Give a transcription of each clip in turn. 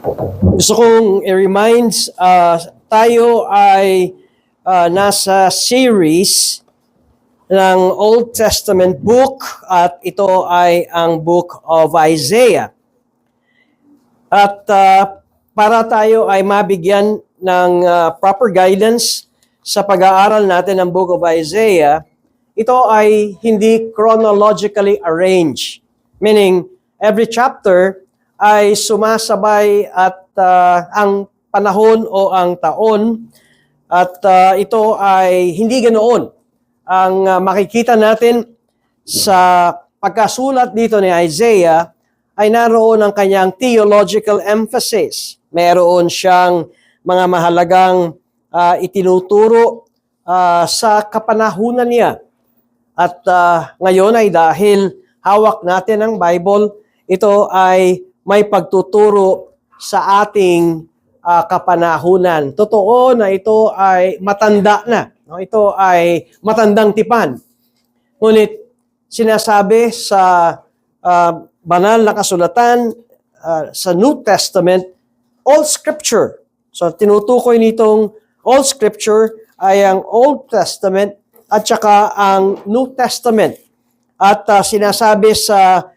Gusto kong i-remind, tayo ay nasa series ng Old Testament book at ito ay ang book of Isaiah. At para tayo ay mabigyan ng proper guidance sa pag-aaral natin ng book of Isaiah, ito ay hindi chronologically arranged. Meaning, every chapter ay sumasabay at ang panahon o ang taon at ito ay hindi ganoon. Ang makikita natin sa pagkasulat dito ni Isaiah ay naroon ang kanyang theological emphasis. Meron siyang mga mahalagang itinuturo sa kapanahunan niya. At ngayon ay dahil hawak natin ang Bible, ito ay may pagtuturo sa ating kapanahunan. Totoo na ito ay matanda na. No? Ito ay matandang tipan. Ngunit sinasabi sa banal na kasulatan sa New Testament, all Scripture. So tinutukoy nitong all Scripture ay ang Old Testament at saka ang New Testament. At sinasabi sa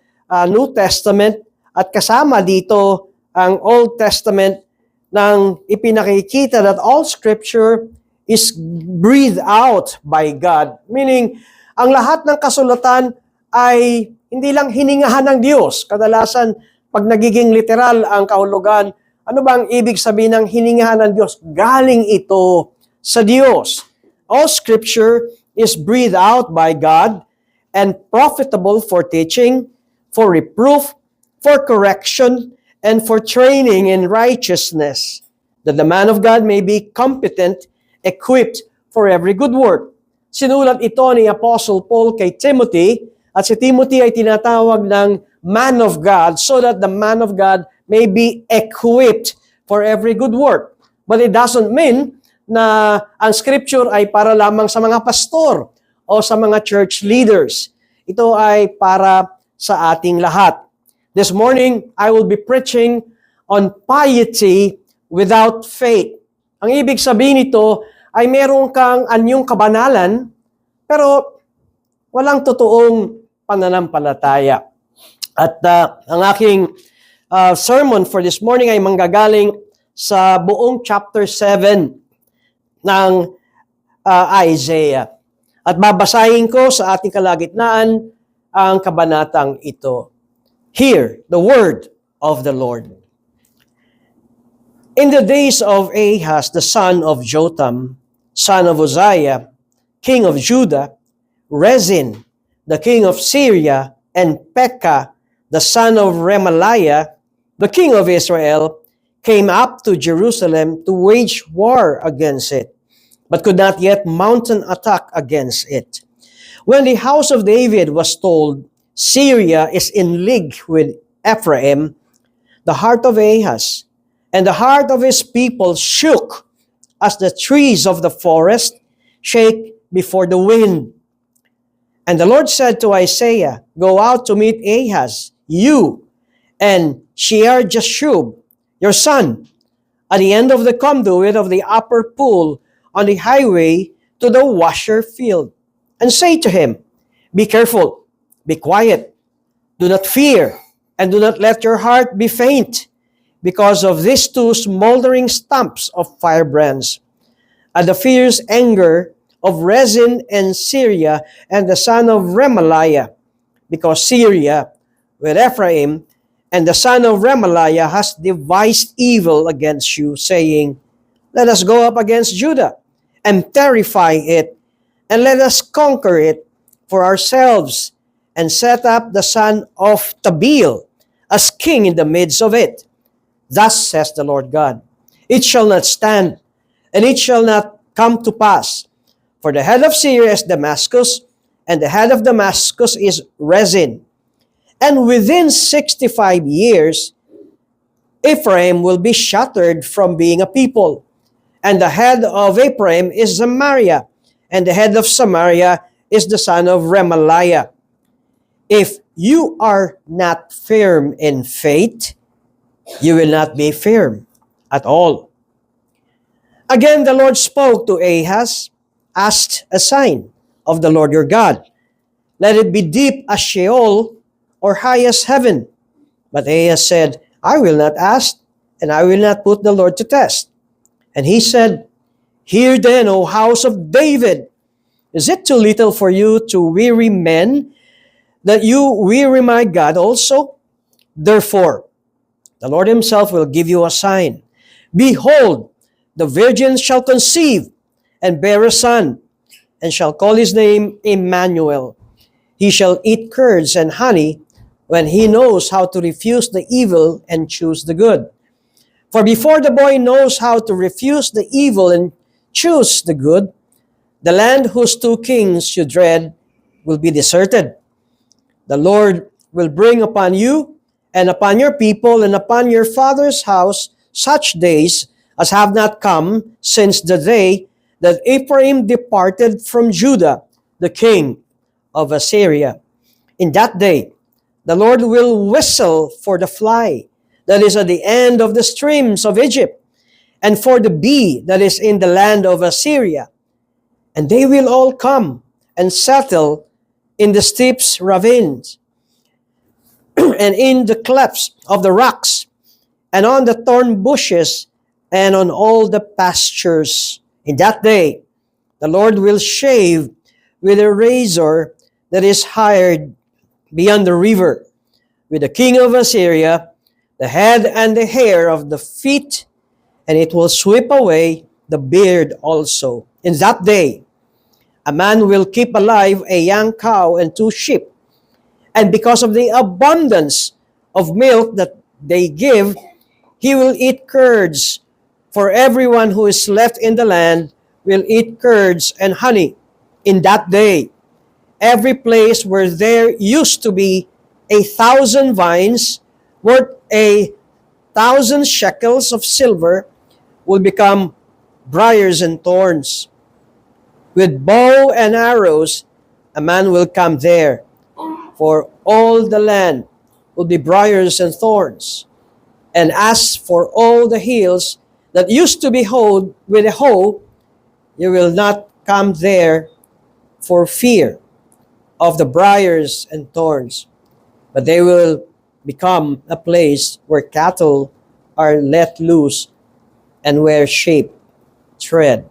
New Testament at kasama dito ang Old Testament nang ipinakikita that all Scripture is breathed out by God. Meaning, ang lahat ng kasulatan ay hindi lang hiningahan ng Diyos. Kadalasan, pag nagiging literal ang kahulugan, ano bang ibig sabihin ng hiningahan ng Diyos? Galing ito sa Diyos. All Scripture is breathed out by God and profitable for teaching, for reproof, for correction, and for training in righteousness, that the man of God may be competent, equipped for every good work. Sinulat ito ni Apostle Paul kay Timothy, at si Timothy ay tinatawag ng man of God so that the man of God may be equipped for every good work. But it doesn't mean na ang scripture ay para lamang sa mga pastor o sa mga church leaders. Ito ay para sa ating lahat. This morning, I will be preaching on piety without faith. Ang ibig sabihin nito ay meron kang anyong kabanalan, pero walang totoong pananampalataya. At ang aking sermon for this morning ay manggagaling sa buong chapter 7 ng Isaiah. At babasahin ko sa ating kalagitnaan ang kabanatang ito. Hear the word of the Lord. In the days of Ahaz, the son of Jotham, son of Uzziah, king of Judah, Rezin, the king of Syria, and Pekah, the son of Remaliah, the king of Israel, came up to Jerusalem to wage war against it, but could not yet mount an attack against it. When the house of David was told, Syria is in league with Ephraim, the heart of Ahaz and the heart of his people shook as the trees of the forest shake before the wind. And the Lord said to Isaiah, go out to meet Ahaz, you and Shear-Jashub, your son, at the end of the conduit of the upper pool on the highway to the washer field, and say to him, be careful, be quiet, do not fear, and do not let your heart be faint, because of these two smoldering stumps of firebrands, at the fierce anger of Rezin and Syria and the son of Remaliah, because Syria with Ephraim and the son of Remaliah has devised evil against you, saying, let us go up against Judah and terrify it, and let us conquer it for ourselves, and set up the son of Tabeel as king in the midst of it. Thus says the Lord God, it shall not stand, and it shall not come to pass. For the head of Syria is Damascus, and the head of Damascus is Rezin. And within 65 years, Ephraim will be shattered from being a people. And the head of Ephraim is Samaria, and the head of Samaria is the son of Remaliah. If you are not firm in faith, you will not be firm at all. Again, the Lord spoke to Ahaz, asked a sign of the Lord your God. Let it be deep as Sheol or high as heaven. But Ahaz said, I will not ask, and I will not put the Lord to test. And he said, Hear then, O house of David, is it too little for you to weary men, that you weary my God also? Therefore, the Lord himself will give you a sign. Behold, the virgin shall conceive and bear a son, and shall call his name Emmanuel. He shall eat curds and honey when he knows how to refuse the evil and choose the good. For before the boy knows how to refuse the evil and choose the good, the land whose two kings you dread will be deserted. The Lord will bring upon you and upon your people and upon your father's house such days as have not come since the day that Ephraim departed from Judah, the king of Assyria. In that day, the Lord will whistle for the fly that is at the end of the streams of Egypt, and for the bee that is in the land of Assyria. And they will all come and settle in the steep ravines, and in the clefts of the rocks, and on the thorn bushes, and on all the pastures. In that day, the Lord will shave with a razor that is hired beyond the river, with the king of Assyria, the head and the hair of the feet, and it will sweep away the beard also. In that day, a man will keep alive a young cow and 2 sheep, and because of the abundance of milk that they give, he will eat curds. For everyone who is left in the land will eat curds and honey. In that day, every place where there used to be 1,000 vines worth 1,000 shekels of silver will become briars and thorns. With bow and arrows, a man will come there, for all the land will be briars and thorns. And as for all the hills that used to be hoed with a hoe, you will not come there for fear of the briars and thorns, but they will become a place where cattle are let loose and where sheep tread.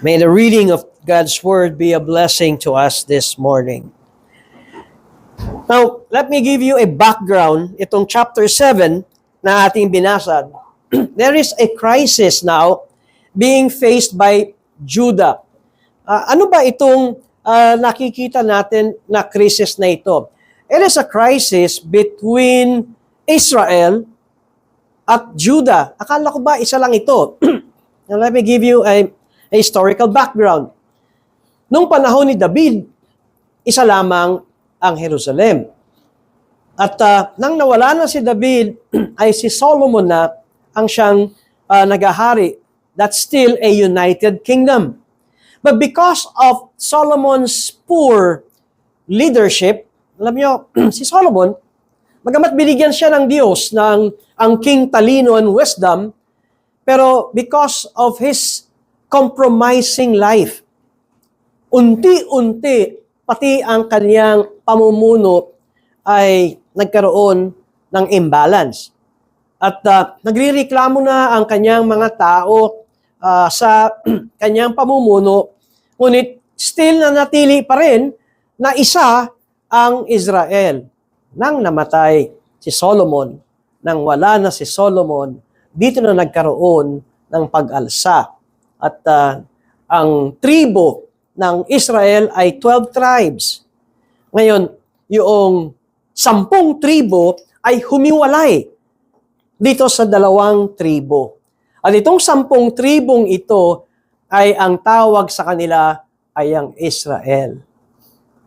May the reading of God's Word be a blessing to us this morning. Now, let me give you a background. Itong chapter 7 na ating binasa. There is a crisis now being faced by Judah. Ano ba itong nakikita natin na crisis na ito? It is a crisis between Israel at Judah. Akala ko ba isa lang ito? Now, let me give you a historical background. Nung panahon ni David, isa lamang ang Jerusalem. At nang nawala na si David, ay si Solomon na ang siyang nagahari. That's still a united kingdom. But because of Solomon's poor leadership, alam nyo, si Solomon, bagamat binigyan siya ng Diyos ng ang king talino and wisdom, pero because of his compromising life, unti-unti, pati ang kaniyang pamumuno ay nagkaroon ng imbalance. At nagrireklamo na ang kanyang mga tao sa kanyang pamumuno, ngunit still nanatili pa rin na isa ang Israel. Nang namatay si Solomon, nang wala na si Solomon, dito na nagkaroon ng pag-alsa. At ang tribo ng Israel ay 12 tribes. Ngayon, yung 10 tribo ay humiwalay dito sa 2 tribo. At itong 10 tribong ito ay ang tawag sa kanila ay ang Israel.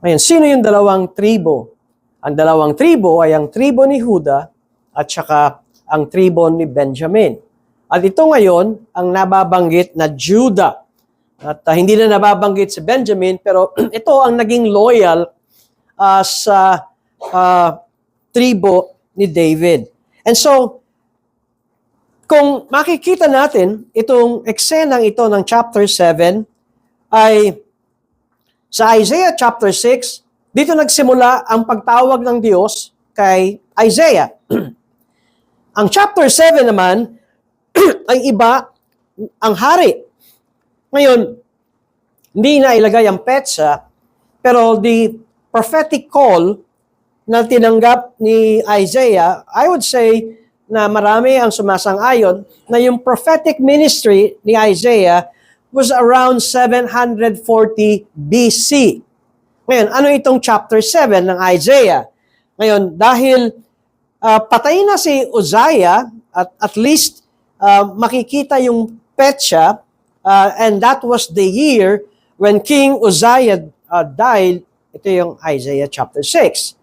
Ngayon, sino yung 2 tribo? Ang 2 tribo ay ang tribo ni Judah at saka ang tribo ni Benjamin. At ito ngayon ang nababanggit na Judah. At hindi na nababanggit si Benjamin, pero ito ang naging loyal sa tribo ni David. And so, kung makikita natin itong eksenang ito ng chapter 7, ay sa Isaiah chapter 6, dito nagsimula ang pagtawag ng Diyos kay Isaiah. Ang chapter 7 naman ay iba ang hari. Ngayon, hindi na ilagay ang petsa, pero the prophetic call na tinanggap ni Isaiah, I would say na marami ang sumasang-ayon na yung prophetic ministry ni Isaiah was around 740 BC. Ngayon, ano itong chapter 7 ng Isaiah? Ngayon, dahil patay na si Uzziah, at least makikita yung petsa, and that was the year when King Uzziah died. Ito yung Isaiah chapter 6.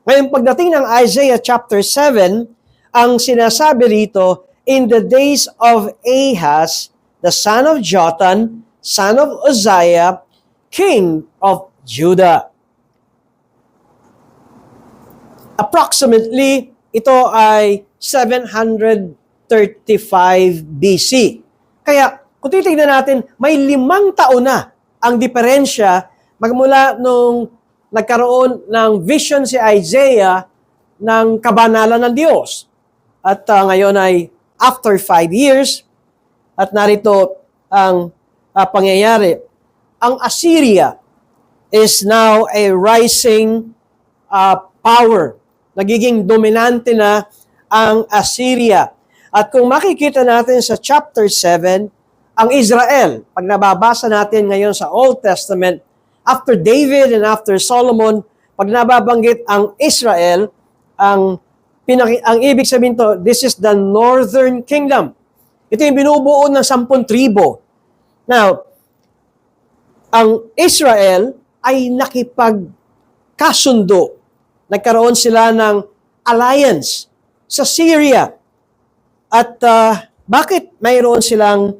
Ngayon, pagdating ng Isaiah chapter 7, ang sinasabi rito, in the days of Ahaz, the son of Jotham, son of Uzziah, king of Judah. Approximately, ito ay 735 BC. Kaya, kung titignan natin, may 5 taon na ang diferensya magmula nung nagkaroon ng vision si Isaiah ng kabanalan ng Diyos. At ngayon ay after 5 years, at narito ang pangyayari. Ang Assyria is now a rising power. Nagiging dominante na ang Assyria. At kung makikita natin sa chapter 7, ang Israel, pag nababasa natin ngayon sa Old Testament, after David and after Solomon, pag nababanggit ang Israel, ang ibig sabihin to, this is the northern kingdom. Ito yung binubuo ng 10 tribo. Now, ang Israel ay nakipagkasundo. Nagkaroon sila ng alliance sa Syria. At bakit mayroon silang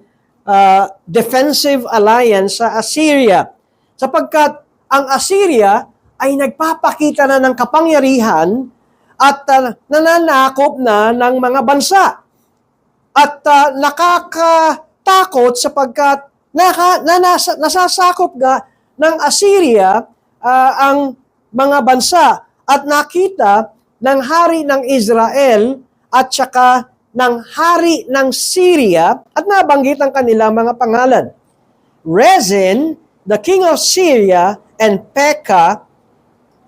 defensive alliance sa Assyria? Sapagkat ang Assyria ay nagpapakita na ng kapangyarihan at nananakop na ng mga bansa. At nakakatakot sapagkat nasasakop nga ng Assyria ang mga bansa. At nakita ng hari ng Israel at saka ng hari ng Syria at nabanggit ang kanilang mga pangalan. Rezin, the king of Syria, and Pekah,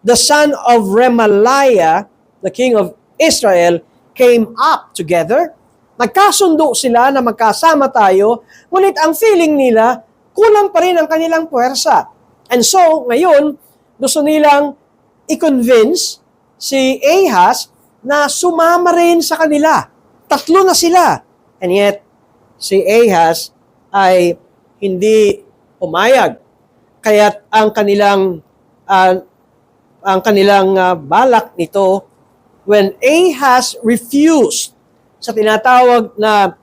the son of Remaliah, the king of Israel, came up together. Nagkasundo sila na magkasama tayo, ngunit ang feeling nila, kulang pa rin ang kanilang puwersa. And so, ngayon, gusto nilang i-convince si Ahaz na sumama rin sa kanila. 3 na sila. And yet, si Ahaz ay hindi umayag. Kaya't ang kanilang balak nito, when Ahaz refused sa tinatawag na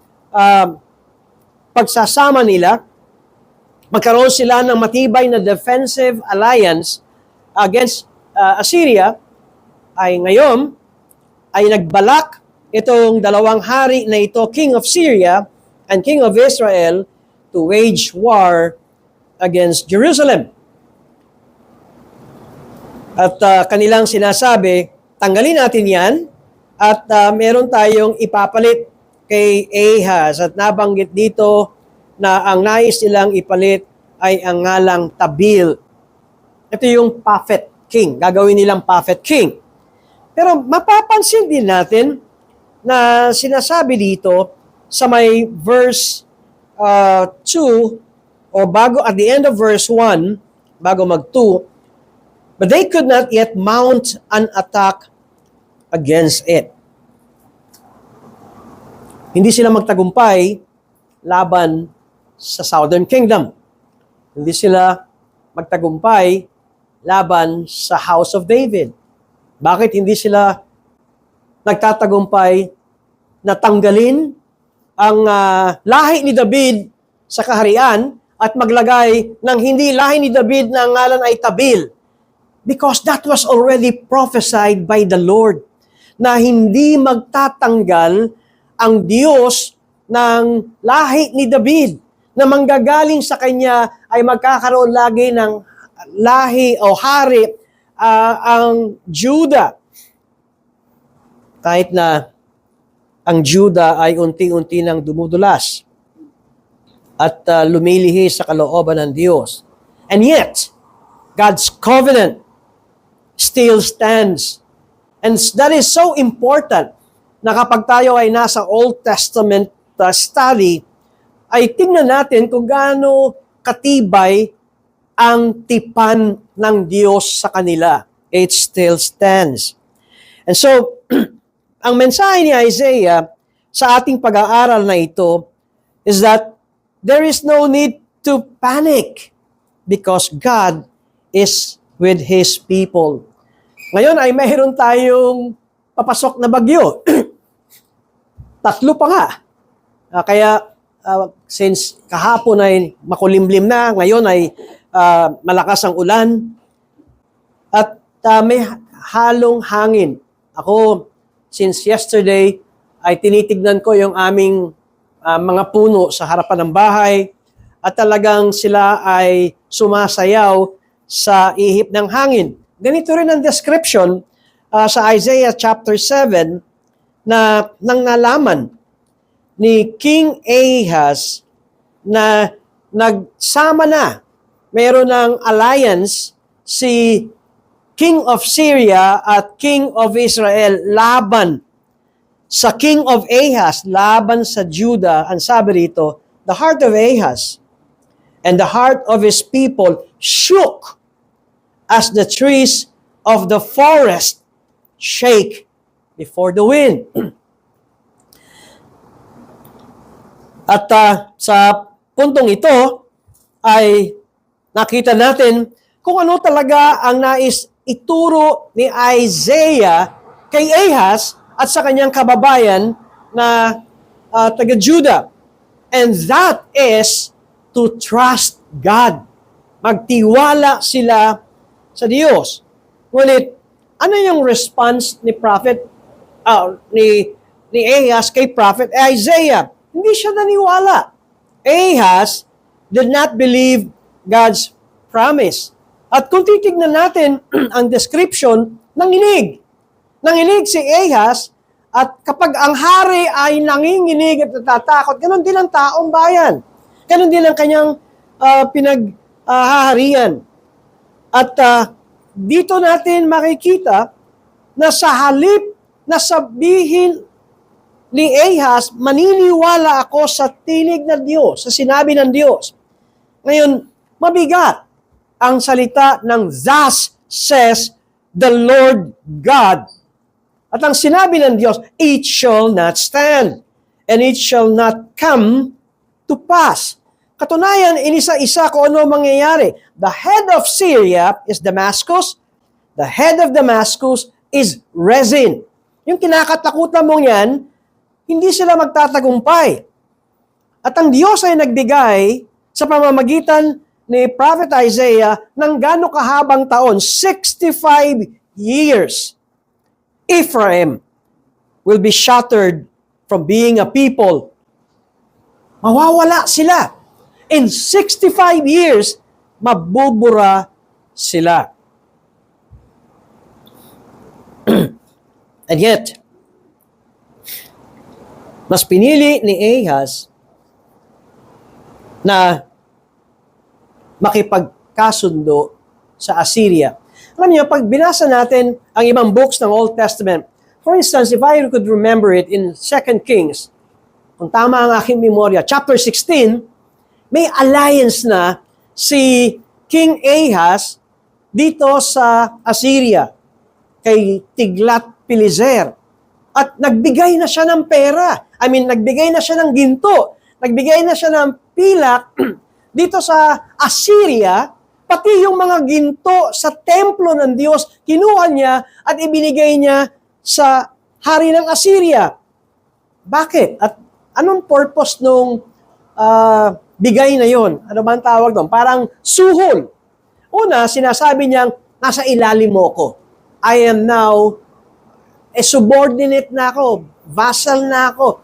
pagsasama nila, magkaroon sila ng matibay na defensive alliance against Assyria, ay ngayon ay nagbalak itong 2 hari na ito, King of Syria and King of Israel, to wage war against Jerusalem. At kanilang sinasabi, tanggalin natin yan at meron tayong ipapalit kay Ahaz. At nabanggit dito na ang nais nilang ipalit ay ang ngalang Tabil. Ito yung puppet king. Gagawin nilang puppet king. Pero mapapansin din natin na sinasabi dito sa may verse 2 o bago at the end of verse 1, bago mag-2, but they could not yet mount an attack against it. Hindi sila magtagumpay laban sa Southern Kingdom. Hindi sila magtagumpay laban sa House of David. Bakit hindi sila nagtatagumpay na tanggalin ang lahi ni David sa kaharian at maglagay ng hindi lahi ni David na ang ngalan ay Tabil? Because that was already prophesied by the Lord. na hindi magtatanggal ang Diyos ng lahi ni David, na manggagaling sa kanya ay magkakaroon lagi ng lahi o hari ang Judah. Kahit na ang Judah ay unti-unti nang dumudulas at lumilihi sa kalooban ng Diyos. And yet, God's covenant still stands. And that is so important na kapag tayo ay nasa Old Testament study, ay tingnan natin kung gaano katibay ang tipan ng Diyos sa kanila. It still stands. And so, ang mensahe ni Isaiah sa ating pag-aaral na ito is that there is no need to panic because God is with His people. Ngayon ay mayroon tayong papasok na bagyo. 3 pa nga. Kaya since kahapon ay makulimlim na, ngayon ay malakas ang ulan at may halong hangin. Ako, since yesterday, ay tinitignan ko yung aming mga puno sa harapan ng bahay at talagang sila ay sumasayaw sa ihip ng hangin. Ganito rin ang description sa Isaiah chapter 7 na nang nalaman ni King Ahaz na nagsama na, mayroon ng alliance si King of Syria at King of Israel laban sa King of Ahaz, laban sa Judah. Ang sabi rito, the heart of Ahaz and the heart of his people shook as the trees of the forest shake before the wind. At sa puntong ito ay nakita natin kung ano talaga ang nais ituro ni Isaiah kay Ahaz at sa kanyang kababayan na taga-Judah. And that is to trust God. Magtiwala sila sa Diyos. Ngunit, ano yung response ni prophet, ni Ahaz kay prophet Isaiah? Hindi siya naniwala. Ahaz did not believe God's promise. At kung titignan natin ang description, nanginig. Nanginig si Ahaz, at kapag ang hari ay nanginginig at natatakot, ganun din ang taong bayan. Ganun din ang kanyang pinaghaharian. At dito natin makikita na sa halip na sabihin ni Ahaz, maniniwala ako sa tinig ng Diyos, sa sinabi ng Diyos. Ngayon, mabigat ang salita ng thus says the Lord God. At ang sinabi ng Diyos, it shall not stand, and it shall not come to pass. Katunayan, inisa-isa kung ano mangyayari. The head of Syria is Damascus. The head of Damascus is Rezin. Yung kinakatakutan mong yan, hindi sila magtatagumpay. At ang Diyos ay nagbigay sa pamamagitan ni Prophet Isaiah ng gaano kahabang taon, 65 years. Ephraim will be shattered from being a people. Mawawala sila. In 65 years, mabubura sila. And yet, mas pinili ni Ahaz na makipagkasundo sa Assyria. Alam niyo, pag binasa natin ang ibang books ng Old Testament, for instance, if I could remember it in 2 Kings, kung tama ang aking memorya, chapter 16, may alliance na si King Ahaz dito sa Assyria kay Tiglath-Pileser. At nagbigay na siya ng pera. Nagbigay na siya ng ginto. Nagbigay na siya ng pilak dito sa Assyria, pati yung mga ginto sa templo ng Diyos, kinuha niya at ibinigay niya sa hari ng Assyria. Bakit? At anong purpose nung bigay na yon? Ano ba ang tawag doon? Parang suhol. Una, sinasabi niyang, nasa ilalim mo ko. I am now subordinate na ako, vassal na ako.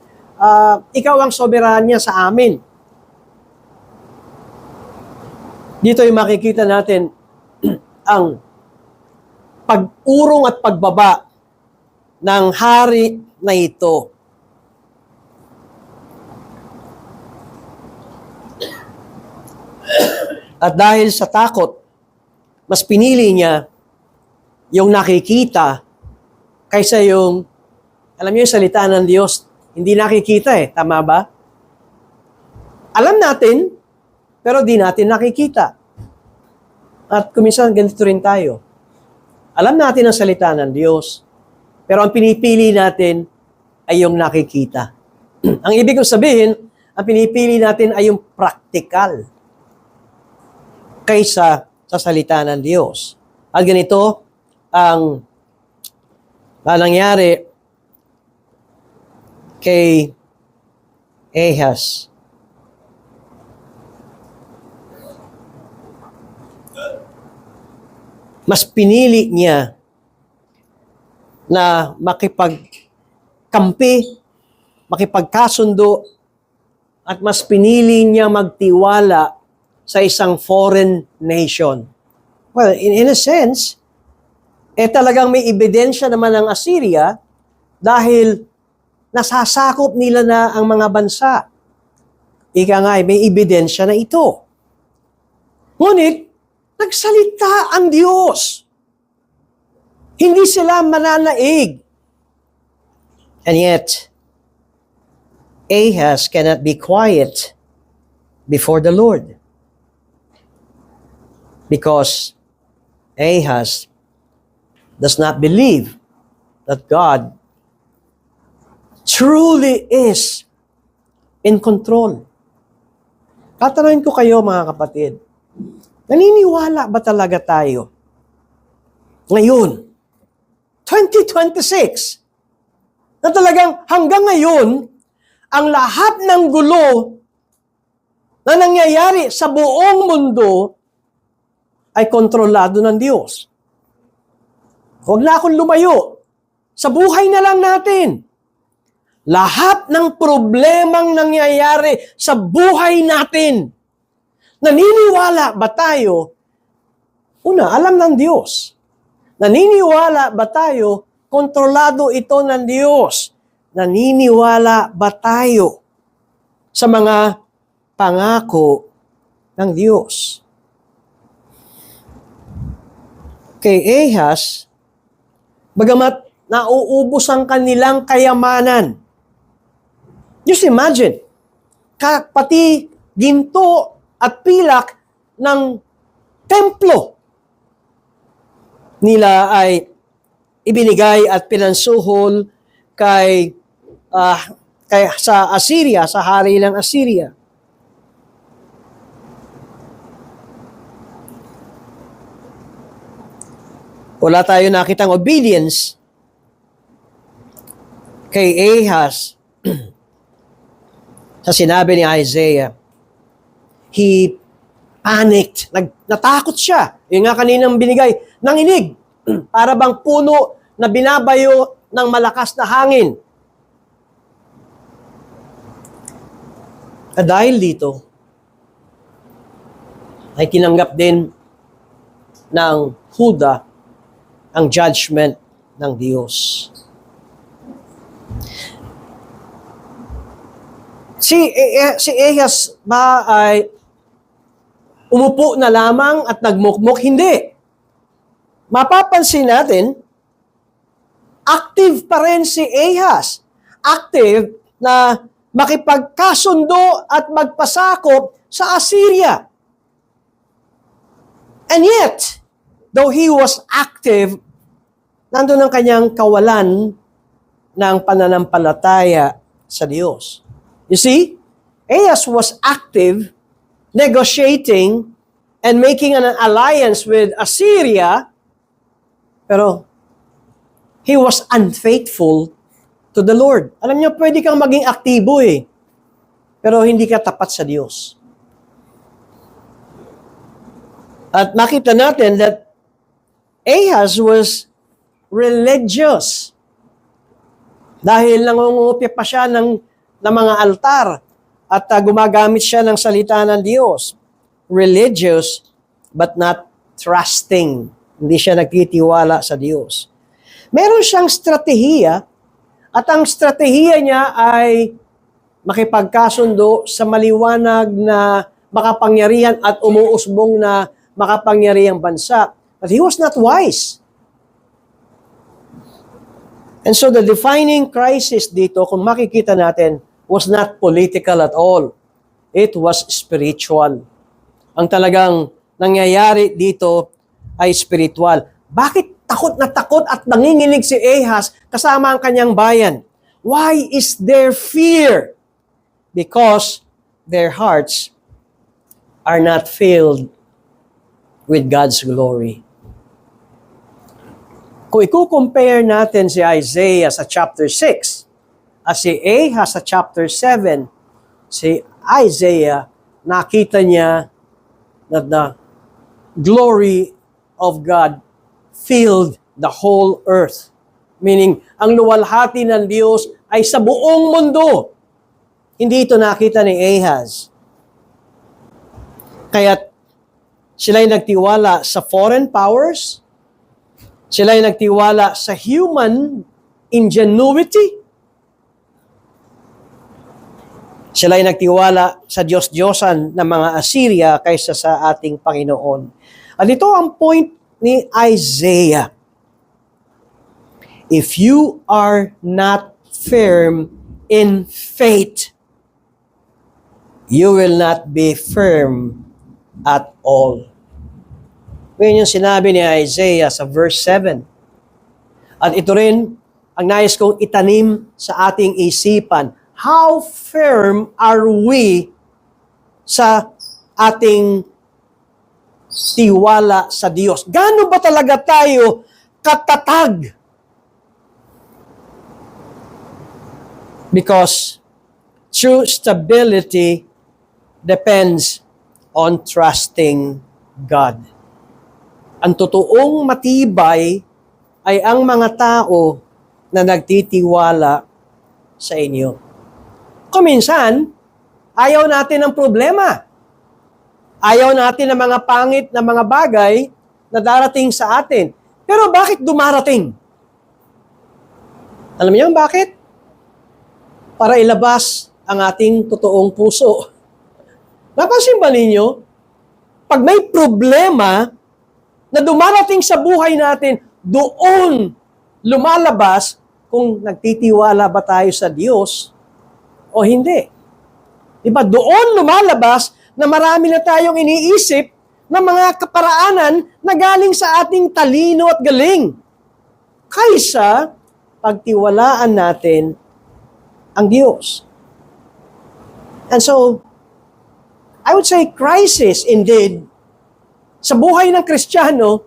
Ikaw ang soberanya sa amin. Dito yung makikita natin ang pag-urong at pagbaba ng hari na ito. At dahil sa takot, mas pinili niya yung nakikita kaysa yung, alam niyo yung salita ng Diyos, hindi nakikita tama ba? Alam natin, pero di natin nakikita. At kuminsan ganito rin tayo. Alam natin ang salita ng Diyos, pero ang pinipili natin ay yung nakikita. Ang ibig kong sabihin, ang pinipili natin ay yung practical kaysa sa salita ng Diyos. At ganito ang nangyari kay Ahaz. Mas pinili niya na makipagkampi, makipagkasundo, at mas pinili niya magtiwala sa isang foreign nation. Well, in a sense, talagang may ebidensya naman ng Assyria dahil nasasakop nila na ang mga bansa. Ika nga, may ebidensya na ito. Ngunit, nagsalita ang Diyos. Hindi sila mananaig. And yet, Ahaz cannot be quiet before the Lord. Because Ahaz does not believe that God truly is in control. Tatanungin ko kayo mga kapatid, naniniwala ba talaga tayo ngayon, 2026, na talagang hanggang ngayon, ang lahat ng gulo na nangyayari sa buong mundo ay kontrolado ng Diyos? Huwag na akong lumayo. Sa buhay na lang natin. Lahat ng problemang nangyayari sa buhay natin, naniniwala ba tayo? Una, alam ng Diyos. Naniniwala ba tayo? Kontrolado ito ng Diyos. Naniniwala ba tayo sa mga pangako ng Diyos? Kay Ahaz, bagamat nauubos ang kanilang kayamanan. Just imagine, pati ginto at pilak ng templo nila ay ibinigay at pinansuhol kay sa Assyria, sa hari ng Assyria. Wala tayo nakitang obedience kay Ahaz sa sinabi ni Isaiah. He panicked. Natakot siya. Yung nga kaninang binigay, nanginig. Para bang puno na binabayo ng malakas na hangin. At dahil dito, ay tinanggap din ng Huda ang judgment ng Diyos. Si Ahaz ba ay umupo na lamang at nagmukmok? Hindi. Mapapansin natin, active pa rin si Ahaz. Active na makipagkasundo at magpasakop sa Assyria. And yet, though he was active, nandun ang kanyang kawalan ng pananampalataya sa Diyos. You see, Ahaz was active, negotiating, and making an alliance with Assyria, pero he was unfaithful to the Lord. Alam niyo, pwede kang maging aktibo pero hindi ka tapat sa Diyos. At makita natin that Ahaz was religious. Dahil nangungupit pa siya ng mga altar at gumagamit siya ng salita ng Diyos. Religious but not trusting. Hindi siya nagtitiwala sa Diyos. Meron siyang strategiya at ang strategiya niya ay makipagkasundo sa maliwanag na makapangyarihan at umuusbong na makapangyarihang bansa. But he was not wise. And so the defining crisis dito, kung makikita natin, was not political at all. It was spiritual. Ang talagang nangyayari dito ay spiritual. Bakit takot at nanginginig si Ahaz kasama ang kanyang bayan? Why is there fear? Because their hearts are not filled with God's glory. Kung i-compare natin si Isaiah sa chapter 6 at si Ahaz sa chapter 7, si Isaiah, nakita niya that the glory of God filled the whole earth. Meaning, ang luwalhati ng Diyos ay sa buong mundo. Hindi ito nakita ni Ahaz. Kaya't sila'y nagtiwala sa foreign powers, sila'y nagtiwala sa human ingenuity, sila'y nagtiwala sa Diyos-Diyosan ng mga Assyria kaysa sa ating Panginoon. At ito ang point ni Isaiah. If you are not firm in faith, you will not be firm at all. Ngayon yung sinabi ni Isaiah sa verse 7. At ito rin ang nais kong itanim sa ating isipan. How firm are we sa ating tiwala sa Diyos? Gaano ba talaga tayo katatag? Because true stability depends on trusting God. Ang totoong matibay ay ang mga tao na nagtitiwala sa inyo. Kung minsan, ayaw natin ng problema. Ayaw natin ng mga pangit na mga bagay na darating sa atin. Pero bakit dumarating? Alam niyo bakit? Para ilabas ang ating totoong puso. Napansin ba ninyo? Pag may problema na dumarating sa buhay natin, doon lumalabas kung nagtitiwala ba tayo sa Diyos o hindi. Diba? Doon lumalabas na marami na tayong iniisip na mga kaparaanan na galing sa ating talino at galing. Kaysa pagtiwalaan natin ang Diyos. And so, I would say crisis indeed sa buhay ng Kristiyano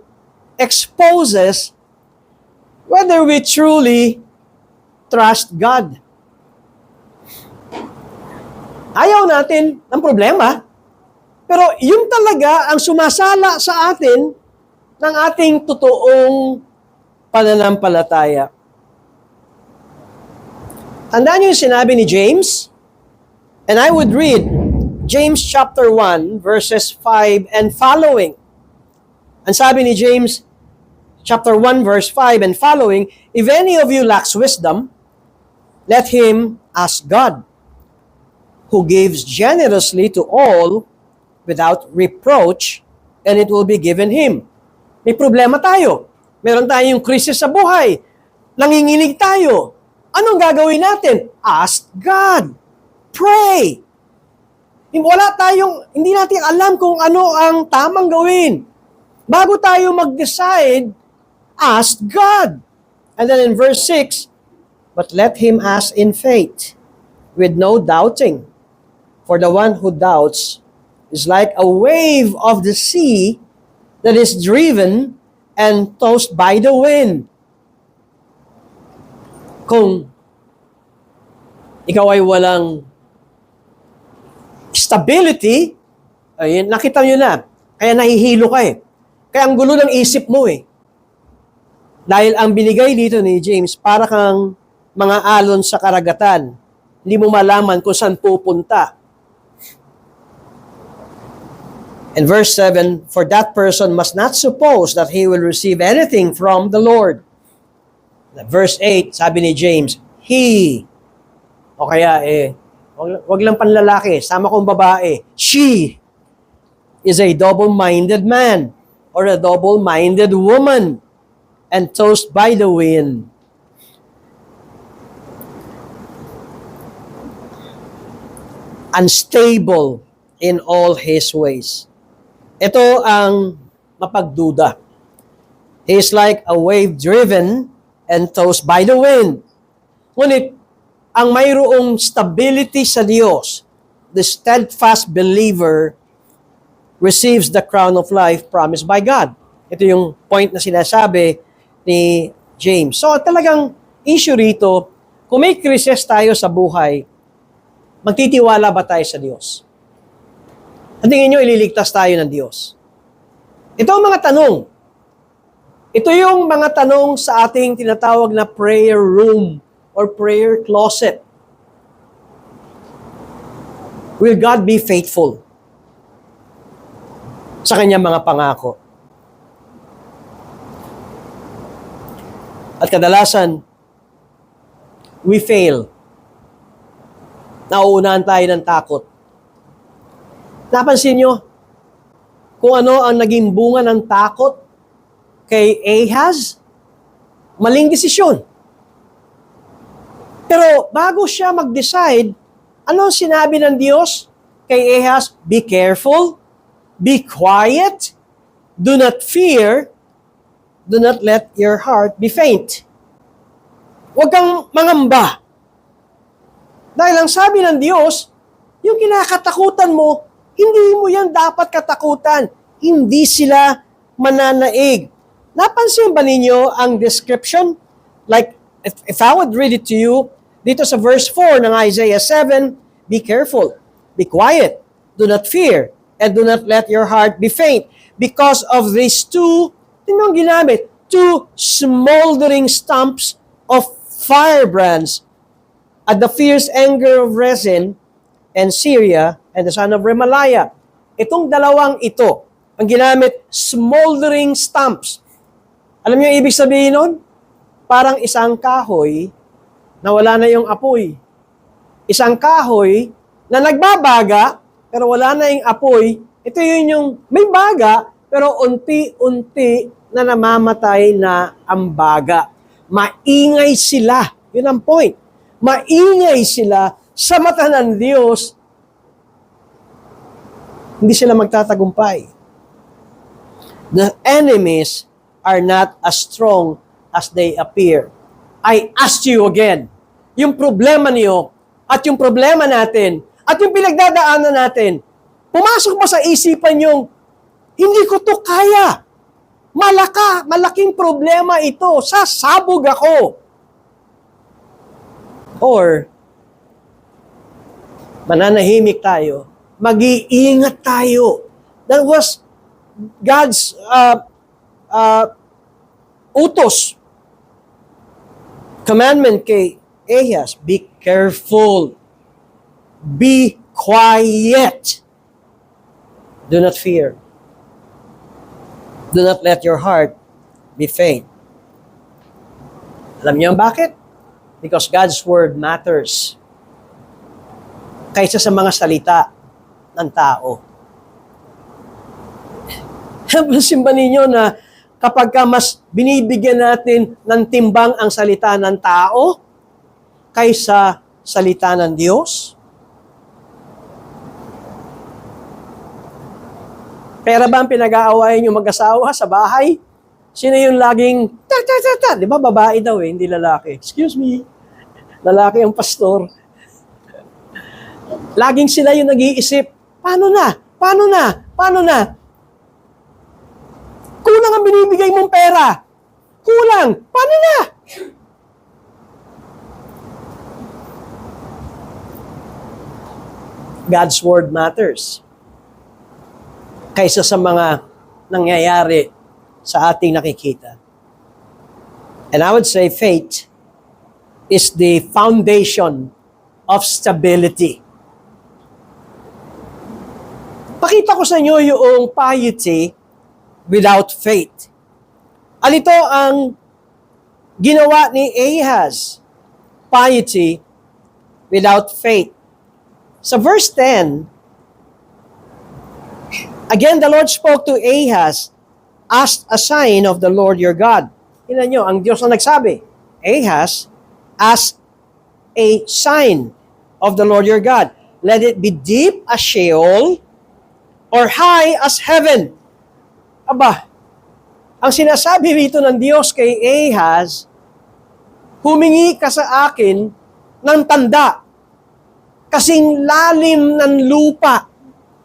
exposes whether we truly trust God. Ayaw natin ng problema, pero yun talaga ang sumasala sa atin ng ating totoong pananampalataya. Tandaan niyo yung sinabi ni James? And I would read James chapter 1, verses 5 and following. Ang sabi ni James, chapter 1, verse 5 and following, if any of you lacks wisdom, let him ask God, who gives generously to all without reproach, and it will be given him. May problema tayo. Meron tayong krisis sa buhay. Nanginginig tayo. Anong gagawin natin? Ask God. Pray. Hindi natin alam kung ano ang tamang gawin. Bago tayo mag-decide, ask God. And then in verse 6, but let him ask in faith, with no doubting. For the one who doubts is like a wave of the sea that is driven and tossed by the wind. Kung ikaw ay walang stability, ayun, nakita nyo na, kaya nahihilo ka eh. Kaya ang gulo ng isip mo eh. Dahil ang binigay dito ni James, para kang mga alon sa karagatan. Hindi mo malaman kung saan pupunta. And verse 7, for that person must not suppose that he will receive anything from the Lord. Verse 8, sabi ni James, he, o kaya wag lang panlalaki, sama kong babae, she is a double-minded man or a double-minded woman and tossed by the wind. Unstable in all his ways. Ito ang mapagduda. He is like a wave driven and tossed by the wind. Ngunit, ang mayroong stability sa Diyos, the steadfast believer receives the crown of life promised by God. Ito yung point na sinasabi ni James. So talagang issue rito, kung may krisis tayo sa buhay, magtitiwala ba tayo sa Diyos? At tingin nyo, ililigtas tayo ng Diyos. Ito ang mga tanong. Ito yung mga tanong sa ating tinatawag na prayer room or prayer closet. Will God be faithful sa kanyang mga pangako? At kadalasan, we fail. Nauunahan tayo ng takot. Napansin nyo kung ano ang naging bunga ng takot kay Ahaz? Maling desisyon. Pero bago siya mag-decide, ano ang sinabi ng Diyos kay Ahaz? Be careful, be quiet, do not fear, do not let your heart be faint. Huwag kang mangamba. Dahil ang sabi ng Diyos, yung kinakatakutan mo, hindi mo yan dapat katakutan. Hindi sila mananaig. Napansin ba ninyo ang description? Like, if I would read it to you, dito sa verse 4 ng Isaiah 7, be careful, be quiet, do not fear, and do not let your heart be faint. Because of these two, tingnan ginamit, two smoldering stumps of firebrands at the fierce anger of Rezin and Syria and the son of Remaliah. Itong dalawang ito, ang ginamit, smoldering stumps. Alam niyo yung ibig sabihin nun? Parang isang kahoy na wala na yung apoy. Isang kahoy na nagbabaga, pero wala na yung apoy. Ito yun yung may baga, pero unti-unti na namamatay na ang baga. Maingay sila. Yun ang point. Maingay sila sa mata ng Diyos. Hindi sila magtatagumpay. The enemies are not as strong as they appear. I ask you again, yung problema niyo at yung problema natin at yung pinagdadaanan natin, pumasok ba sa isipan yung, hindi ko to kaya. Malaking problema ito. Sasabog ako. Or, mananahimik tayo. Mag-iingat tayo. That was God's utos. Commandment kay Ahaz, be careful. Be quiet. Do not fear. Do not let your heart be faint. Alam niyo bakit? Because God's word matters kaysa sa mga salita ng tao. Napansin ba ninyo na kapag mas binibigyan natin ng timbang ang salita ng tao kaysa salita ng Diyos? Pera ba ang pinag-aawayan yung mag-asawa sa bahay? Sino yung laging ta? Di ba babae daw hindi lalaki. Excuse me. Lalaki ang pastor. Laging sila yung nag-iisip, paano na? Kulang ang binibigay mong pera. Kulang. Paano na? God's word matters kaysa sa mga nangyayari sa ating nakikita. And I would say faith is the foundation of stability. Pakita ko sa inyo yung piety without faith. Alito ang ginawa ni Ahaz, piety without faith. Sa verse 10, again, the Lord spoke to Ahaz, ask a sign of the Lord your God. Tingnan nyo, ang Diyos na nagsabi, Ahaz, ask a sign of the Lord your God. Let it be deep as Sheol or high as heaven. Aba, ang sinasabi rito ng Diyos kay Ahaz, humingi ka sa akin ng tanda, kasing lalim ng lupa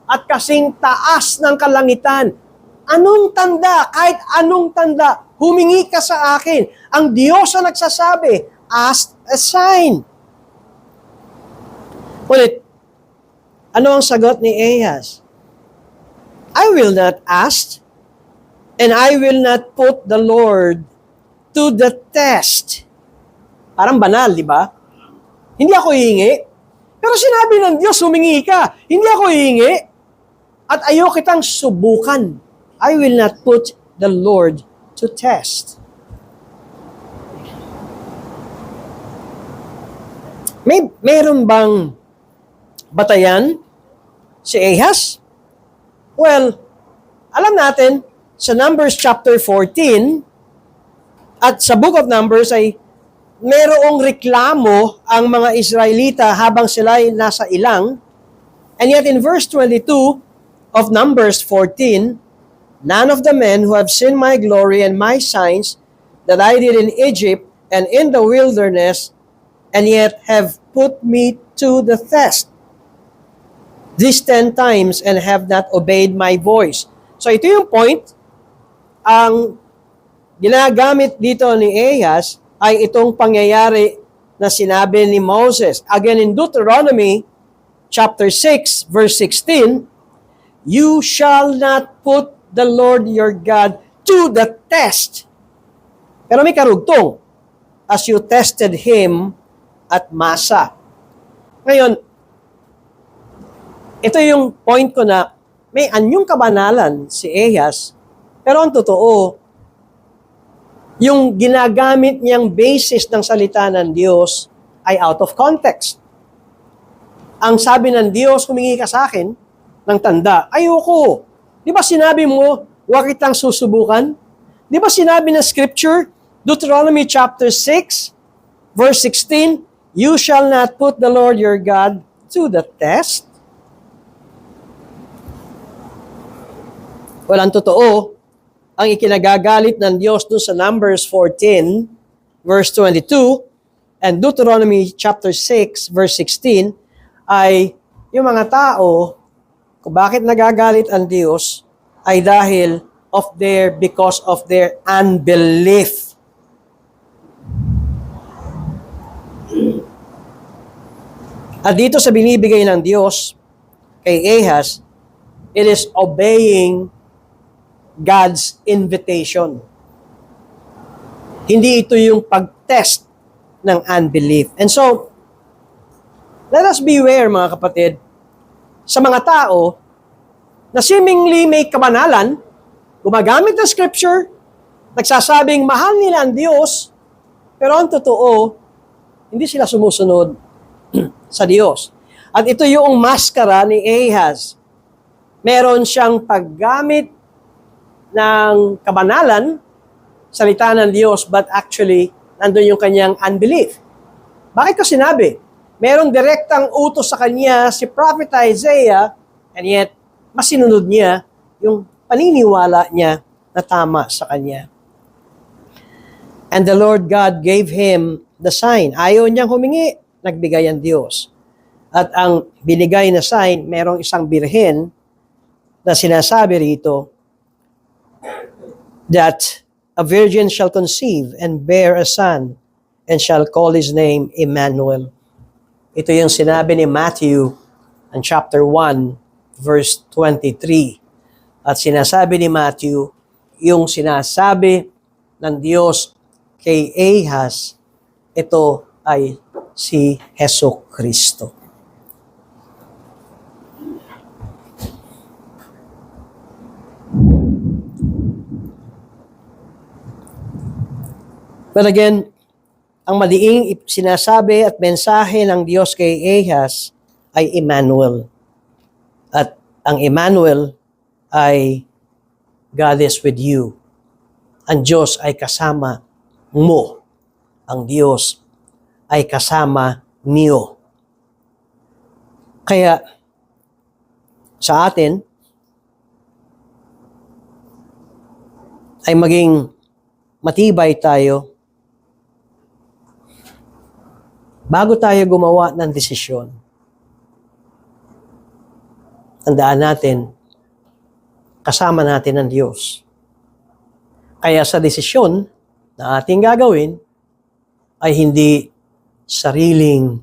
at kasing taas ng kalangitan. Anong tanda? Kahit anong tanda, humingi ka sa akin. Ang Diyos ang nagsasabi, ask a sign. Ulit, ano ang sagot ni Ahaz? I will not ask, and I will not put the Lord to the test. Parang banal, di ba? Hindi ako hihingi. Pero sinabi ng Diyos, humingi ka. Hindi ako hihingi. At ayaw kitang subukan. I will not put the Lord to test. Meron bang batayan si Ahaz? Well, alam natin, sa Numbers chapter 14, at sa Book of Numbers ay merong reklamo ang mga Israelita habang sila ay nasa ilang. And yet in verse 22 of Numbers 14, none of the men who have seen my glory and my signs that I did in Egypt and in the wilderness, and yet have put me to the test these 10 times and have not obeyed my voice. So ito yung point. Ang ginagamit dito ni Ahaz ay itong pangyayari na sinabi ni Moses. Again in Deuteronomy chapter 6 verse 16, you shall not put the Lord your God to the test. Pero may karugtong, as you tested him at Masa. Ngayon, ito yung point ko na may anyong kabanalan si Ahaz, pero ang totoo, yung ginagamit niyang basis ng salita ng Diyos ay out of context. Ang sabi ng Diyos, humingi ka sa akin ng tanda, ayoko. Di ba sinabi mo, huwag kitang susubukan? Di ba sinabi ng scripture, Deuteronomy chapter 6, verse 16, you shall not put the Lord your God to the test? Well, ang totoo, ang ikinagagalit ng Diyos doon sa Numbers 14, verse 22, and Deuteronomy chapter 6, verse 16, ay yung mga tao, kung bakit nagagalit ang Diyos, ay dahil because of their unbelief. At dito sa binibigay ng Diyos kay Ahaz, it is obeying God's invitation. Hindi ito yung pag-test ng unbelief. And so, let us beware mga kapatid, sa mga tao na seemingly may kabanalan, gumagamit ng scripture, nagsasabing mahal nila ang Diyos, pero ang totoo, hindi sila sumusunod sa Diyos. At ito yung maskara ni Ahaz. Meron siyang paggamit ng kabanalan, salita ng Diyos, but actually, nandun yung kanyang unbelief. Bakit ko sinabi? Merong direktang utos sa kanya si Prophet Isaiah, and yet, masinunod niya yung paniniwala niya na tama sa kanya. And the Lord God gave him the sign. Ayaw niyang humingi, nagbigay ang Diyos. At ang binigay na sign, merong isang birhen na sinasabi rito, that a virgin shall conceive and bear a son, and shall call his name Emmanuel. Ito yung sinabi ni Matthew in chapter 1, verse 23. At sinasabi ni Matthew, yung sinasabi ng Diyos kay Ahaz, ito ay si Hesus Kristo. But again, ang maliing sinasabi at mensahe ng Diyos kay Ahaz ay Emmanuel. At ang Emmanuel ay God is with you. Ang Diyos ay kasama mo. Ang Diyos ay kasama niyo. Kaya sa atin ay maging matibay tayo bago tayo gumawa ng desisyon. Tandaan natin, kasama natin ang Diyos. Kaya sa desisyon na ating gagawin, ay hindi sariling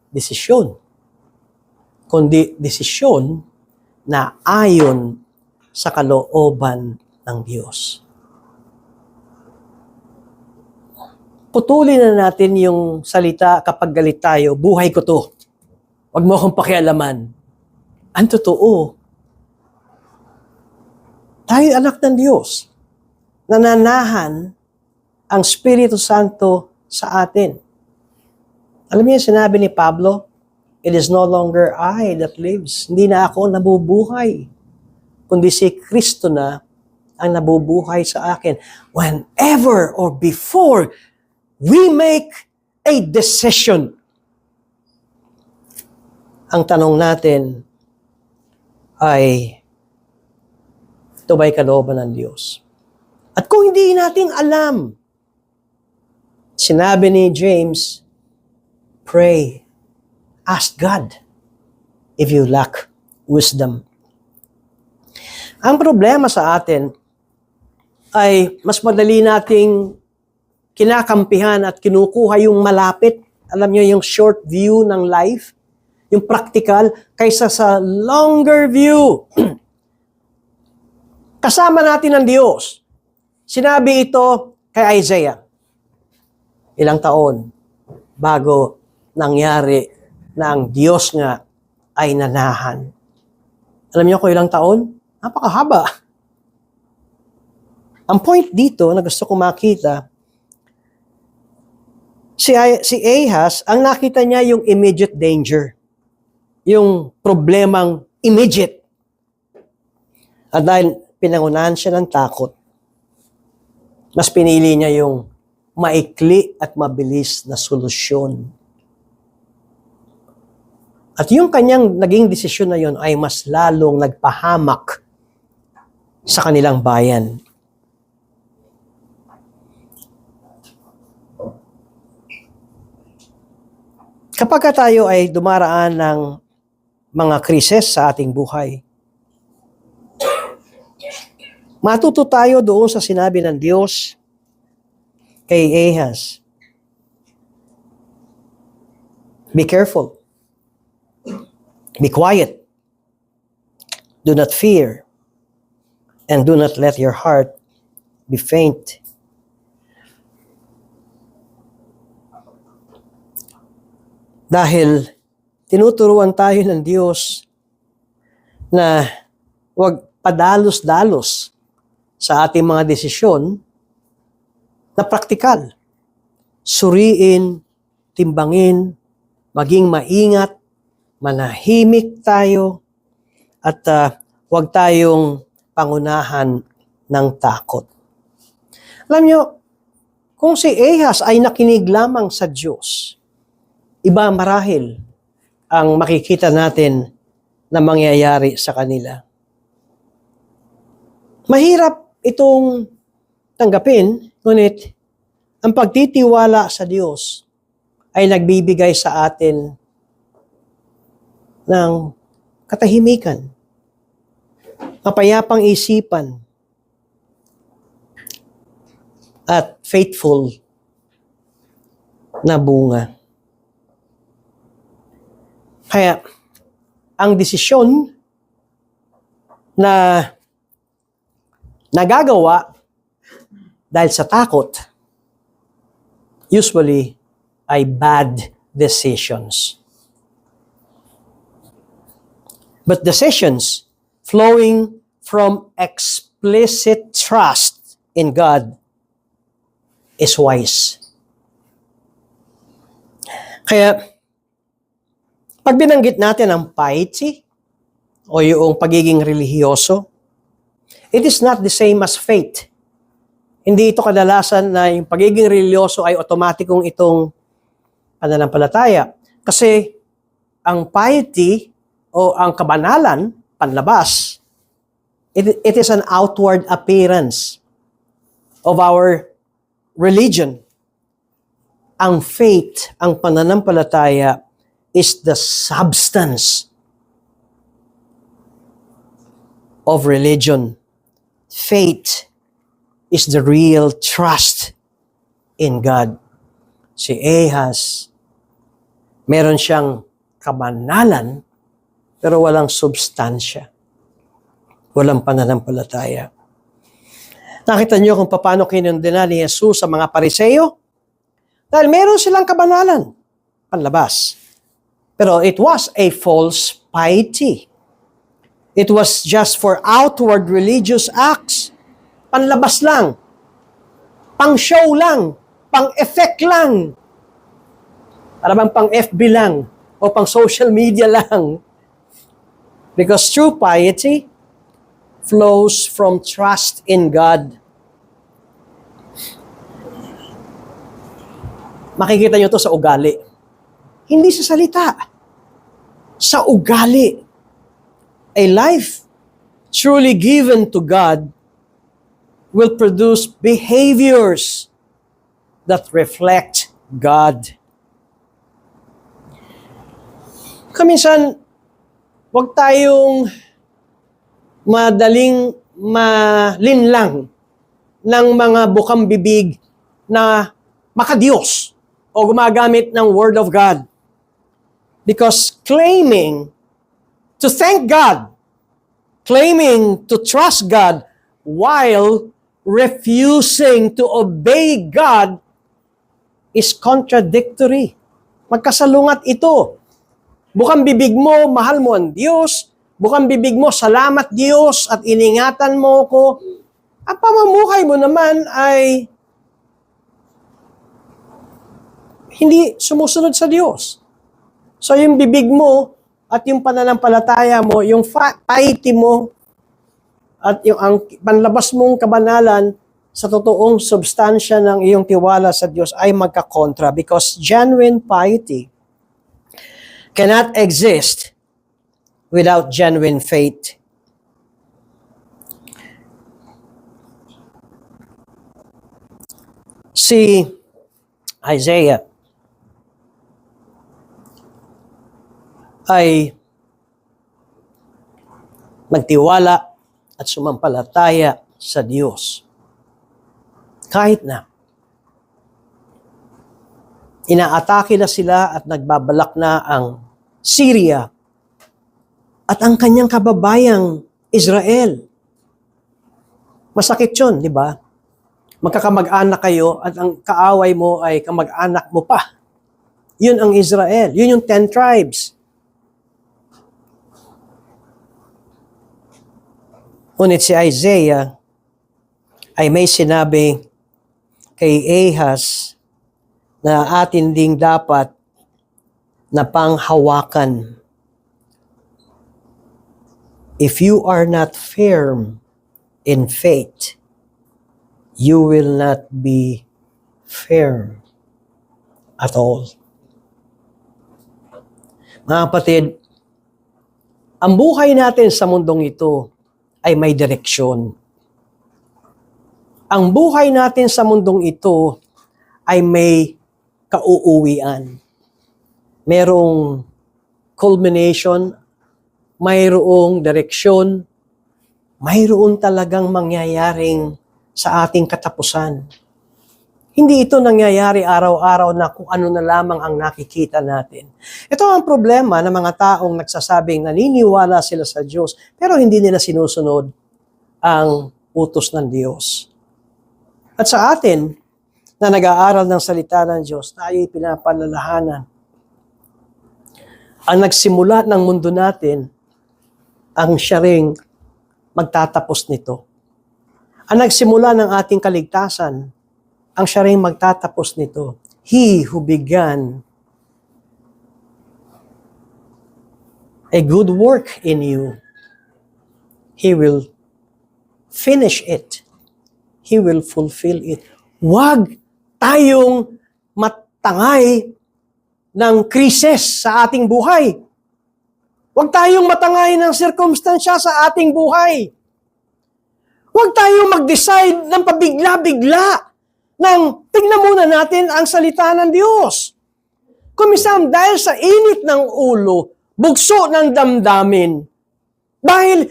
desisyon, kundi desisyon na ayon sa kalooban ng Diyos. Putulin na natin yung salita kapag galit tayo, buhay ko to. Huwag mo akong pakialaman. Ang totoo, tayo anak ng Diyos. Nananahan ang Espiritu Santo sa atin. Alam niyo, sinabi ni Pablo, it is no longer I that lives. Hindi na ako nabubuhay, kundi si Kristo na ang nabubuhay sa akin. Whenever or before we make a decision, ang tanong natin ay, ito ba'y kalooban ng Diyos? At kung hindi natin alam, sinabi ni James, pray, ask God if you lack wisdom. Ang problema sa atin ay mas madali nating kinakampihan at kinukuha yung malapit. Alam niyo, yung short view ng life, yung practical, kaysa sa longer view. Kasama natin ang Diyos. Sinabi ito kay Isaiah. Ilang taon bago nangyari na ang Diyos nga ay nanahan. Alam niyo kung ilang taon? Napakahaba. Ang point dito na gusto kong makita, si Ahaz, ang nakita niya yung immediate danger. Yung problemang immediate. At dahil pinangunahan siya ng takot, mas pinili niya yung maikli at mabilis na solusyon. At yung kanyang naging desisyon na yun ay mas lalong nagpahamak sa kanilang bayan. Kapag tayo ay dumaraan ng mga krisis sa ating buhay, matuto tayo doon sa sinabi ng Diyos kay Ahaz. Be careful. Be quiet. Do not fear. And do not let your heart be faint. Dahil tinuturuan tayo ng Diyos na huwag padalos-dalos sa ating mga desisyon na praktikal. Suriin, timbangin, maging maingat, manahimik tayo, at huwag tayong pangunahan ng takot. Alam niyo, kung si Ahaz ay nakinig lamang sa Diyos, iba marahil ang makikita natin na mangyayari sa kanila. Mahirap itong tanggapin, ngunit ang pagtitiwala sa Diyos ay nagbibigay sa atin ng katahimikan, mapayapang isipan, at faithful na bunga. Kaya, ang desisyon na nagagawa dahil sa takot, usually, ay bad decisions. But decisions flowing from explicit trust in God is wise. Kaya, pag binanggit natin ang piety o yung pagiging relihiyoso, it is not the same as faith. Hindi ito kadalasan na yung pagiging relihiyoso ay otomatikong itong pananampalataya. Kasi ang piety o ang kabanalan, panlabas, it is an outward appearance of our religion. Ang faith, ang pananampalataya, is the substance of religion. Faith is the real trust in God. Si Ahaz, meron siyang kabanalan, pero walang substansya. Walang pananampalataya. Nakita niyo kung paano kinundena ni Jesus sa mga Pariseo? Dahil meron silang kabanalan, panlabas. Pero it was a false piety. It was just for outward religious acts. Panlabas lang. Pang-show lang. Pang-effect lang. Para bang pang-FB lang. O pang-social media lang. Because true piety flows from trust in God. Makikita nyo to sa ugali. Hindi sa salita. Sa ugali. A life truly given to God will produce behaviors that reflect God. Kaminsan, huwag tayong madaling malinlang ng mga bukang bibig na makadiyos o gumagamit ng Word of God. Because claiming to thank God, claiming to trust God, while refusing to obey God is contradictory. Magkasalungat ito. Bukang bibig mo, mahal mo ang Diyos. Bukang bibig mo, salamat Diyos at iningatan mo ko. Ang pamamukay mo naman ay hindi sumusunod sa Diyos. So yung bibig mo at yung pananampalataya mo, yung piety mo at yung ang panlabas mong kabanalan sa totoong substansya ng iyong tiwala sa Diyos ay magkakontra because genuine piety cannot exist without genuine faith. Si Isaiah ay nagtiwala at sumampalataya sa Diyos. Kahit na inaatake na sila at nagbabalak na ang Syria at ang kanyang kababayang Israel. Masakit yun, di ba? Magkakamag-anak kayo at ang kaaway mo ay kamag-anak mo pa. Yun ang Israel. Yun yung 10 tribes. Ngunit si Isaiah ay may sinabi kay Ahaz na atin ding dapat na panghawakan. If you are not firm in faith, you will not be firm at all. Mga kapatid, ang buhay natin sa mundong ito ay may direksyon. Ang buhay natin sa mundong ito ay may kauuwian. Merong culmination, mayroong direksyon, mayroon talagang mangyayaring sa ating katapusan. Hindi ito nangyayari araw-araw na kung ano na lamang ang nakikita natin. Ito ang problema ng mga taong nagsasabing naniniwala sila sa Diyos pero hindi nila sinusunod ang utos ng Diyos. At sa atin, na nag-aaral ng salita ng Diyos, tayo'y pinapalalahanan. Ang nagsimula ng mundo natin, ang siya ring magtatapos nito. Ang nagsimula ng ating kaligtasan, ang siya ring magtatapos nito. He who began a good work in you, He will finish it. He will fulfill it. Huwag tayong matangay ng krisis sa ating buhay. Huwag tayong matangay ng sirkumstansya sa ating buhay. Huwag tayong mag-decide ng pabigla-bigla nang tingnan muna natin ang salita ng Diyos. Kumisam, dahil sa init ng ulo, bugso ng damdamin, dahil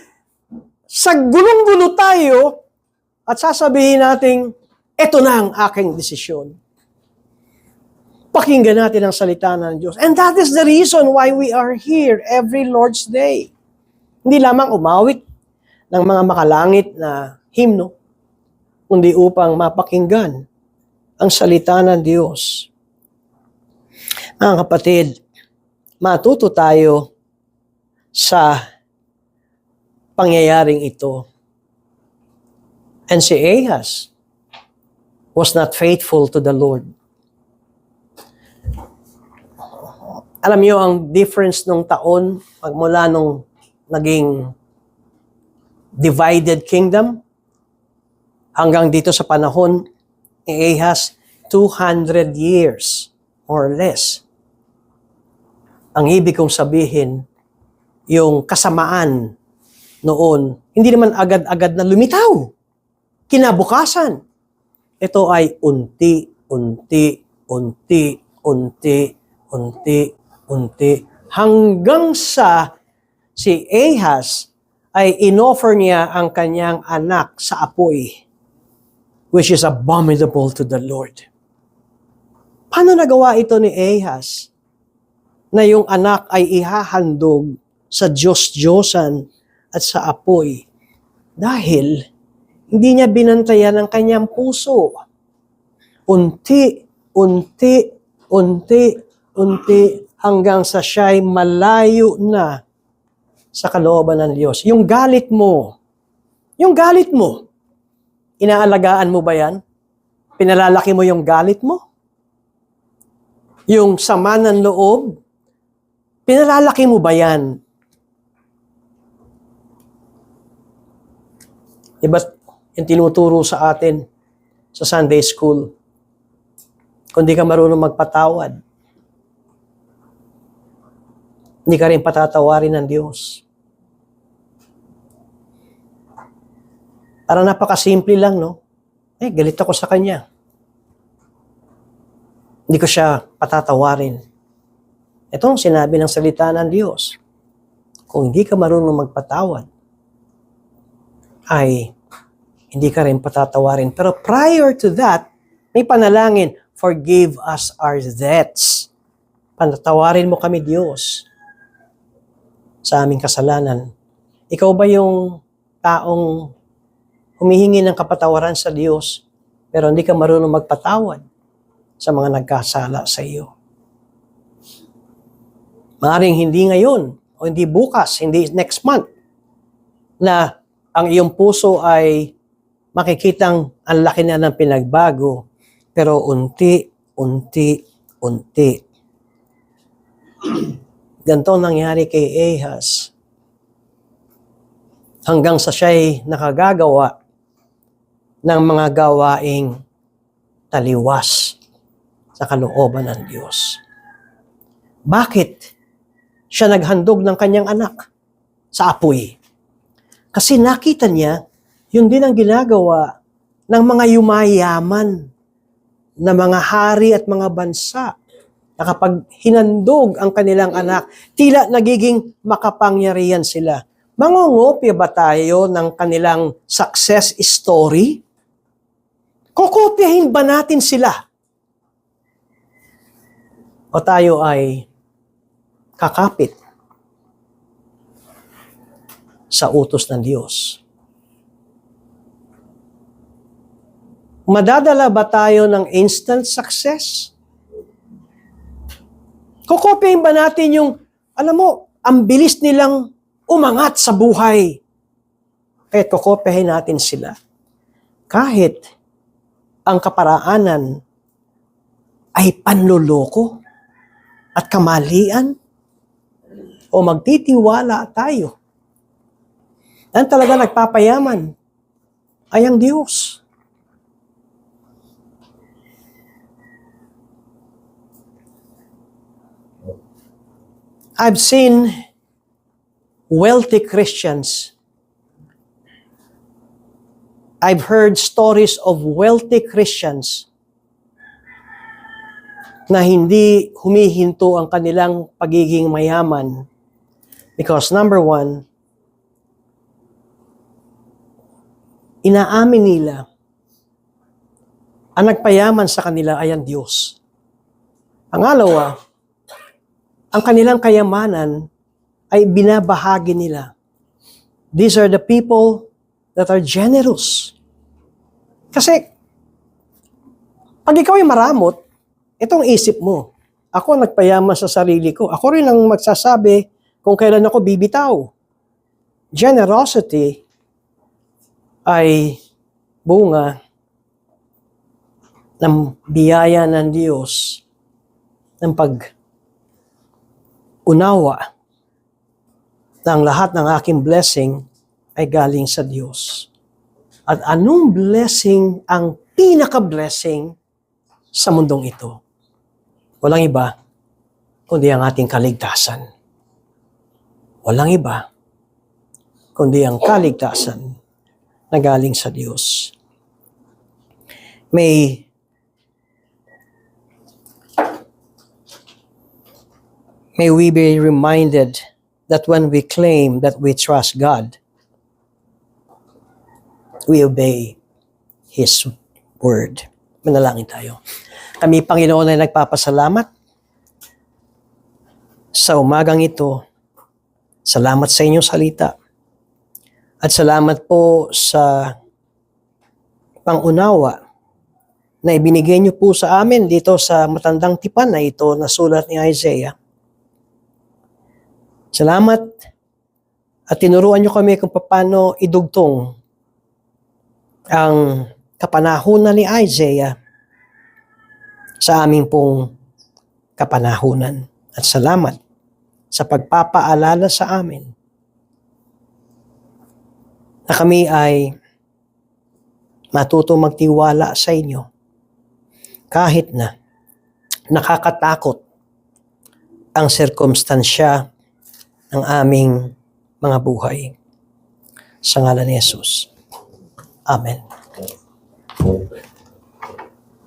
sa gulong-gulo tayo, at sasabihin natin, eto na ang aking desisyon. Pakinggan natin ang salita ng Diyos. And that is the reason why we are here every Lord's Day. Hindi lamang umawit ng mga makalangit na himno, kundi upang mapakinggan ang salita ng Diyos. Mga kapatid, matuto tayo sa pangyayaring ito. And si Ahaz was not faithful to the Lord. Alam niyo ang difference nung taon pagmula nung naging divided kingdom hanggang dito sa panahon ni Ahaz, 200 years or less. Ang ibig kong sabihin, yung kasamaan noon, hindi naman agad-agad na lumitaw. Kinabukasan, ito ay unti-unti hanggang sa si Ahaz ay inoffer niya ang kanyang anak sa apoy, which is abominable to the Lord. Paano nagawa ito ni Ahaz na yung anak ay ihahandog sa Diyos-Diyosan at sa apoy? Dahil hindi niya binantayan ang kanyang puso. Unti hanggang sa siya'y malayo na sa kalooban ng Diyos. Yung galit mo, inaalagaan mo ba yan? Pinalalaki mo yung galit mo? Yung sama ng loob, pinalalaki mo ba yan? Diba yung tinuturo sa atin sa Sunday School? Kung di ka marunong magpatawad, hindi ka rin patatawarin ng Diyos. Parang napakasimple lang, no? Galit ako sa Kanya. Hindi ko siya patatawarin. Ito ang sinabi ng salita ng Diyos. Kung hindi ka marunong magpatawad, ay hindi ka rin patatawarin. Pero prior to that, may panalangin, forgive us our debts. Patatawarin mo kami, Diyos, sa aming kasalanan. Ikaw ba yung taong humihingi ng kapatawaran sa Diyos, pero hindi ka marunong magpatawad sa mga nagkasala sa iyo? Maaaring hindi ngayon, o hindi bukas, hindi next month, na ang iyong puso ay makikitang ang laki na ng pinagbago, pero unti. Ganito nangyari kay Ahaz. Hanggang sa siya'y nakagagawa ng mga gawaing taliwas sa kalooban ng Diyos. Bakit siya naghandog ng kanyang anak sa apoy? Kasi nakita niya, yun din ang ginagawa ng mga yumayaman na mga hari at mga bansa na kapag hinandog ang kanilang anak, tila nagiging makapangyarihan sila. Mangungopya ba tayo ng kanilang success story? Kokopyahin ba natin sila? O tayo ay kakapit sa utos ng Diyos? Madadala ba tayo ng instant success? Kukopyahin ba natin yung, alam mo, ang bilis nilang umangat sa buhay? Kahit kukopyahin natin sila. Kahit ang kaparaanan ay panloloko at kamalian, o magtitiwala tayo. Ang talaga nagpapayaman ay ang Diyos. I've seen wealthy Christians. I've heard stories of wealthy Christians na hindi humihinto ang kanilang pagiging mayaman because number one, inaamin nila ang nagpayaman sa kanila ay ang Diyos. Pangalawa, ang kanilang kayamanan ay binabahagi nila. These are the people that are generous. Kasi, pag ikaw ay maramot, itong isip mo, ako nagpayaman sa sarili ko. Ako rin ang magsasabi kung kailan ako bibitaw. Generosity ay bunga ng biyaya ng Diyos ng pag-unawa na ang lahat ng aking blessing ay galing sa Diyos. At anong blessing ang pinaka-blessing sa mundong ito? Walang iba, kundi ang ating kaligtasan. Walang iba, kundi ang kaligtasan na galing sa Diyos. May we be reminded that when we claim that we trust God, we obey His word. Manalangin tayo. Kami, Panginoon, ay nagpapasalamat sa umagang ito. Salamat sa inyong salita. At salamat po sa pangunawa na ibinigay niyo po sa amin dito sa matandang tipan na ito na sulat ni Isaiah. Salamat at tinuruan niyo kami kung paano idugtong ang kapanahunan ni Isaiah sa aming pong kapanahunan. At salamat sa pagpapaalala sa amin na kami ay matutong magtiwala sa inyo kahit na nakakatakot ang sirkumstansya ng aming mga buhay. Sa ngalan ni Jesus. Amen.